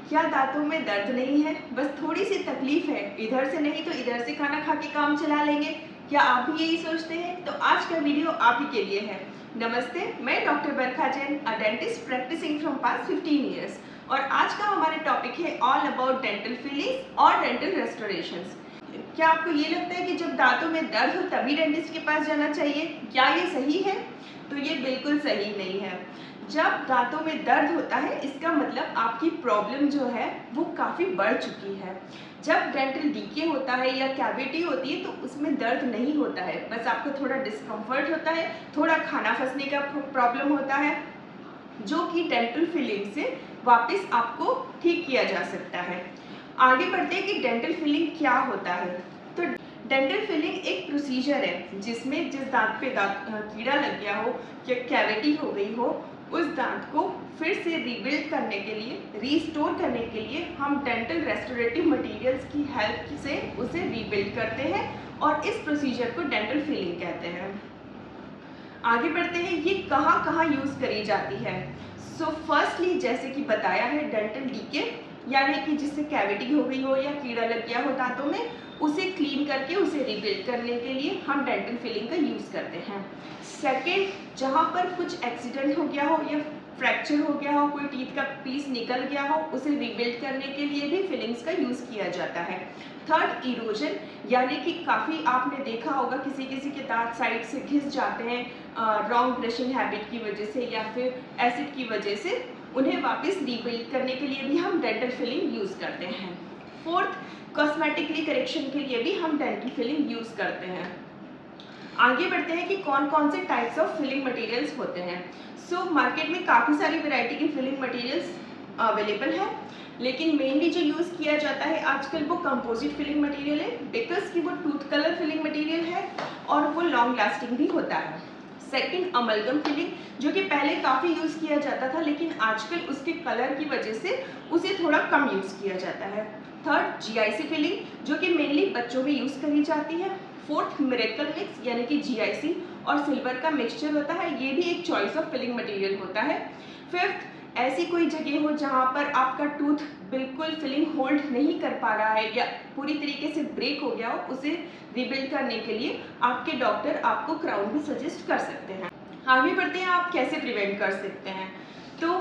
क्या दांतों में दर्द नहीं है, बस थोड़ी सी तकलीफ है, इधर से नहीं तो इधर से खाना खा के काम चला लेंगे? क्या आप भी यही सोचते हैं? तो आज का वीडियो आप ही के लिए है। नमस्ते, मैं doctor Barkha Jain, a dentist practicing from past 15 years, और आज का हमारा टॉपिक है ऑल अबाउट डेंटल फिलिंग्स और डेंटल रेस्टोरेशंस। क्या आपको ये लगता है कि जब दांतों में दर्द हो तभी डेंटिस्ट के पास जाना चाहिए? क्या ये सही है? तो ये बिल्कुल सही नहीं है। जब दांतों में दर्द होता है इसका मतलब आपकी प्रॉब्लम जो है वो काफ़ी बढ़ चुकी है। जब डेंटल डीके होता है या कैविटी होती है तो उसमें दर्द नहीं होता है, बस आपको थोड़ा डिस्कम्फर्ट होता है, थोड़ा खाना फंसने का प्रॉब्लम होता है, जो कि डेंटल फिलिंग से वापस आपको ठीक किया जा सकता है। आगे बढ़ते हैं कि डेंटल फिलिंग क्या होता है। तो डेंटल फिलिंग एक प्रोसीजर है जिसमें जिस दांत पे कीड़ा लग गया हो या कैविटी हो गई हो, उस दांत को फिर से रीबिल्ड करने के लिए, रीस्टोर करने के लिए हम डेंटल रेस्टोरेटिव मटेरियल्स की हेल्प से उसे रीबिल्ड करते हैं और इस प्रोसीजर को डेंटल फिलिंग कहते हैं। आगे बढ़ते हैं, ये कहाँ कहाँ यूज़ करी जाती है। सो फर्स्टली जैसे कि बताया है, डेंटल डीके यानी कि जिससे कैविटी हो गई हो या कीड़ा लग गया हो दांतों में, उसे क्लीन करके उसे रिबिल्ड करने के लिए हम डेंटल फिलिंग का यूज़ करते हैं। सेकेंड, जहाँ पर कुछ एक्सीडेंट हो गया हो या फ्रैक्चर हो गया हो, कोई टीथ का पीस निकल गया हो, उसे रिबिल्ड करने के लिए भी फिलिंग्स का यूज़ किया जाता है। थर्ड, इरोजन, यानी कि काफ़ी आपने देखा होगा किसी किसी के दांत साइड से घिस जाते हैं रॉन्ग ब्रशिंग हैबिट की वजह से या फिर एसिड की वजह से, उन्हें वापस रीबिल्ड करने के लिए भी हम डेंटल फिलिंग यूज़ करते हैं। फोर्थ, कॉस्मेटिकली करेक्शन के लिए भी हम डेंटल फिलिंग यूज़ करते हैं। आगे बढ़ते हैं कि कौन कौन से टाइप्स ऑफ फिलिंग मटेरियल्स होते हैं। सो मार्केट में काफ़ी सारी वैरायटी की फिलिंग मटेरियल्स अवेलेबल है, लेकिन मेनली जो यूज़ किया जाता है आजकल वो कंपोजिट फिलिंग मटेरियल है, बिकॉज कि वो टूथ कलर फिलिंग मटेरियल है और वो लॉन्ग लास्टिंग भी होता है। सेकंड, अमलगम फिलिंग, जो कि पहले काफ़ी यूज़ किया जाता था लेकिन आजकल उसके कलर की वजह से उसे थोड़ा कम यूज़ किया जाता है। थर्ड, जीआईसी फिलिंग, जो कि मेनली बच्चों में यूज़ करी जाती है। फोर्थ, मिरेकल मिक्स, यानी कि जीआईसी और सिल्वर का मिक्सचर होता है, ये भी एक चॉइस ऑफ फिलिंग मटेरियल होता है। फिफ्थ, ऐसी कोई जगह हो जहाँ पर आपका टूथ बिल्कुल फिलिंग होल्ड नहीं कर पा रहा है या पूरी तरीके से ब्रेक हो गया हो, उसे रिबिल्ड करने के लिए आपके डॉक्टर आपको क्राउन भी सजेस्ट कर सकते हैं। आगे बढ़ते हैं, आप कैसे प्रिवेंट कर सकते हैं। तो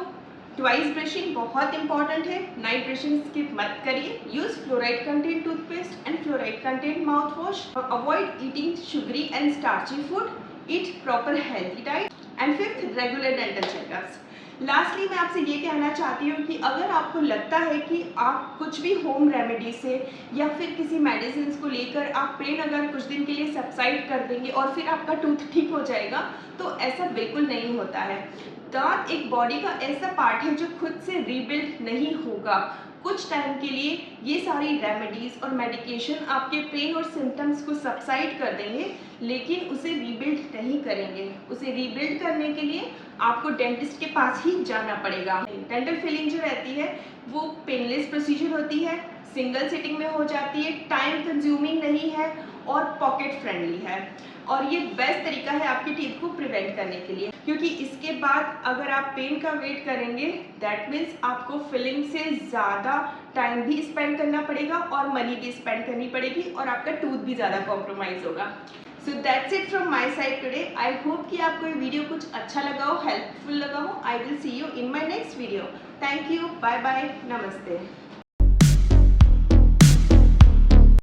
ट्वाइस ब्रशिंग बहुत इंपॉर्टेंट है, नाइट ब्रशिंग स्किप मत करिए। Use fluoride content toothpaste and fluoride content mouth wash. Avoid eating sugary and starchy food. Eat proper healthy diet. And fifth, regular dental checkups. Lastly मैं आपसे ये कहना चाहती हूँ कि अगर आपको लगता है कि आप कुछ भी होम रेमेडी से या फिर किसी मेडिसिन को लेकर आप पेन अगर कुछ दिन के लिए सबसाइड कर देंगे और फिर आपका टूथ ठीक हो जाएगा, तो ऐसा बिल्कुल नहीं होता है। दांत एक बॉडी का ऐसा पार्ट है जो खुद से रीबिल्ड नहीं होगा। कुछ टाइम के लिए ये सारी रेमेडीज और मेडिकेशन आपके पेन और सिम्टम्स को सबसाइड कर देंगे, लेकिन उसे रीबिल्ड नहीं करेंगे। उसे रीबिल्ड करने के लिए आपको डेंटिस्ट के पास ही जाना पड़ेगा। डेंटल फिलिंग जो रहती है वो पेनलेस प्रोसीजर होती है, सिंगल सिटिंग में हो जाती है, टाइम कंज्यूमिंग नहीं है और पॉकेट फ्रेंडली है, और ये बेस्ट तरीका है आपके टीथ को प्रिवेंट करने के लिए, क्योंकि इसके बाद अगर आप पेन का वेट करेंगे दैट मीन्स आपको फिलिंग से ज़्यादा टाइम भी स्पेंड करना पड़ेगा और मनी भी स्पेंड करनी पड़ेगी और आपका टूथ भी ज़्यादा कॉम्प्रोमाइज़ होगा। So that's it from my side today. I hope कि आपको ये वीडियो कुछ अच्छा लगा हो, हेल्पफुल लगा हो। I will see you in my next video. Thank you, bye bye, नमस्ते।